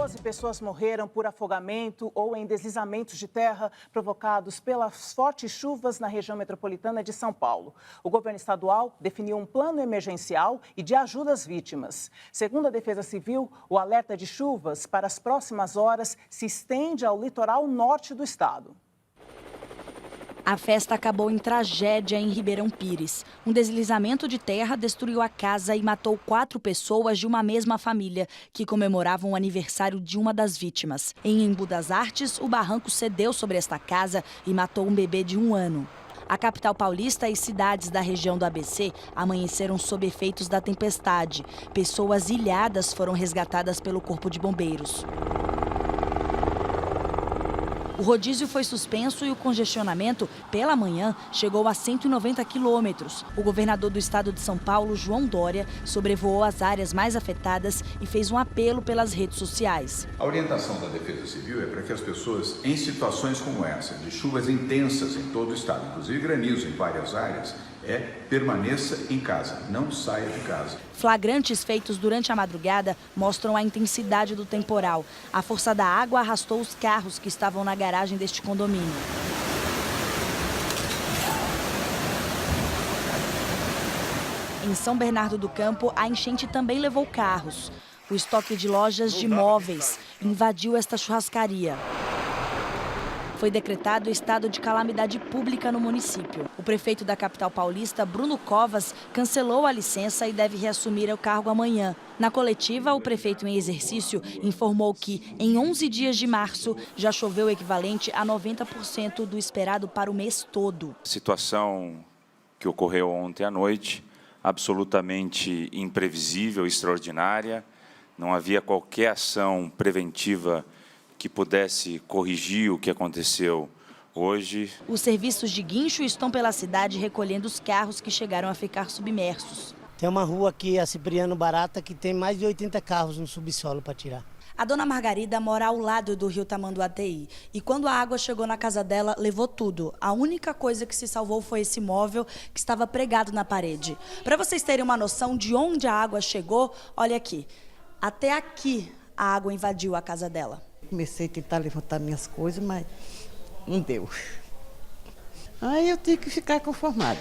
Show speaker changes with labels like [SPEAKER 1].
[SPEAKER 1] 12 pessoas morreram por afogamento ou em deslizamentos de terra provocados pelas fortes chuvas na região metropolitana de São Paulo. O governo estadual definiu um plano emergencial e de ajuda às vítimas. Segundo a Defesa Civil, o alerta de chuvas para as próximas horas se estende ao litoral norte do estado.
[SPEAKER 2] A festa acabou em tragédia em Ribeirão Pires. Um deslizamento de terra destruiu a casa e matou 4 pessoas de uma mesma família, que comemoravam o aniversário de uma das vítimas. Em Embu das Artes, o barranco cedeu sobre esta casa e matou um bebê de 1 ano. A capital paulista e cidades da região do ABC amanheceram sob efeitos da tempestade. Pessoas ilhadas foram resgatadas pelo Corpo de Bombeiros. O rodízio foi suspenso e o congestionamento, pela manhã, chegou a 190 quilômetros. O governador do estado de São Paulo, João Dória, sobrevoou as áreas mais afetadas e fez um apelo pelas redes sociais.
[SPEAKER 3] A orientação da Defesa Civil é para que as pessoas, em situações como essa, de chuvas intensas em todo o estado, inclusive granizo em várias áreas, permaneça em casa, não saia de casa.
[SPEAKER 2] Flagrantes feitos durante a madrugada mostram a intensidade do temporal. A força da água arrastou os carros que estavam na garagem deste condomínio. Em São Bernardo do Campo, a enchente também levou carros. O estoque de lojas de móveis invadiu esta churrascaria. Foi decretado estado de calamidade pública no município. O prefeito da capital paulista, Bruno Covas, cancelou a licença e deve reassumir o cargo amanhã. Na coletiva, o prefeito em exercício informou que, em 11 dias de março, já choveu o equivalente a 90% do esperado para o mês todo.
[SPEAKER 4] A situação que ocorreu ontem à noite, absolutamente imprevisível, extraordinária. Não havia qualquer ação preventiva que pudesse corrigir o que aconteceu hoje.
[SPEAKER 2] Os serviços de guincho estão pela cidade recolhendo os carros que chegaram a ficar submersos.
[SPEAKER 5] Tem uma rua aqui, a Cipriano Barata, que tem mais de 80 carros no subsolo para tirar.
[SPEAKER 2] A dona Margarida mora ao lado do rio Tamanduateí e quando a água chegou na casa dela, levou tudo. A única coisa que se salvou foi esse móvel que estava pregado na parede. Para vocês terem uma noção de onde a água chegou, olha aqui. Até aqui a água invadiu a casa dela.
[SPEAKER 6] Comecei a tentar levantar minhas coisas, mas não deu. Aí eu tive que ficar conformada.